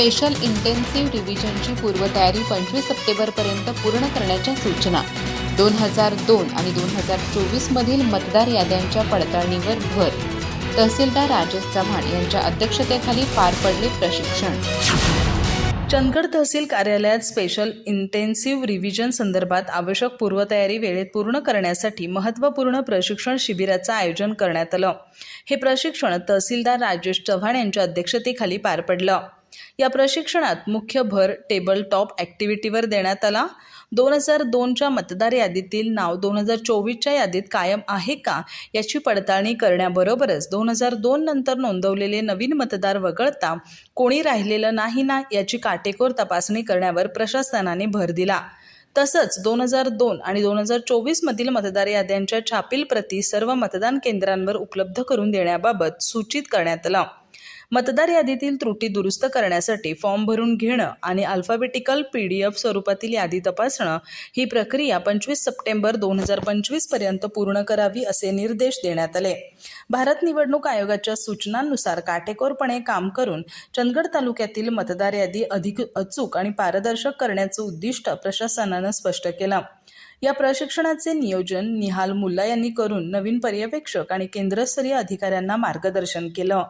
Special intensive रिव्हिजनची पूर्वतयारी 25 सप्टेंबरपर्यंत पूर्ण करण्याच्या सूचना. 2002 आणि 2024 मधील मतदार याद्यांच्या पडताळणीवर भर. तहसीलदार राजेश चव्हाण यांच्या अध्यक्षतेखाली पार पडले प्रशिक्षण. चंदगड तहसील कार्यालयात स्पेशल इंटेन्सिव्ह रिव्हिजन संदर्भात आवश्यक पूर्वतयारी वेळेत पूर्ण करण्यासाठी महत्त्वपूर्ण प्रशिक्षण शिबिराचं आयोजन करण्यात आलं. हे प्रशिक्षण तहसीलदार राजेश चव्हाण यांच्या अध्यक्षतेखाली पार पडलं. या प्रशिक्षणात मुख्य भर टेबल टॉप ॲक्टिव्हिटीवर देण्यात आला. 2002च्या मतदार यादीतील नाव 2024च्या यादीत कायम आहे का याची पडताळणी करण्याबरोबरच 2002 नंतर नोंदवलेले नवीन मतदार वगळता कोणी राहिलेलं नाही ना याची काटेकोर तपासणी करण्यावर प्रशासनाने भर दिला. तसंच 2002 आणि 2024 मधील मतदार याद्यांच्या छापील प्रती सर्व मतदान केंद्रांवर उपलब्ध करून देण्याबाबत सूचित करण्यात आलं. मतदार यादीतील त्रुटी दुरुस्त करण्यासाठी फॉर्म भरून घेणं आणि अल्फाबेटिकल PDF स्वरूपातील यादी तपासणं ही प्रक्रिया 25 सप्टेंबर 2025 पर्यंत पूर्ण करावी असे निर्देश देण्यात आले. भारत निवडणूक आयोगाच्या सूचनांनुसार काटेकोरपणे काम करून चंदगड तालुक्यातील मतदार यादी अधिक अचूक आणि पारदर्शक करण्याचं उद्दिष्ट प्रशासनानं स्पष्ट केलं. या प्रशिक्षणाचे नियोजन निहाल मुल्ला यांनी करून नवीन पर्यवेक्षक आणि केंद्रस्तरीय अधिकाऱ्यांना मार्गदर्शन केलं.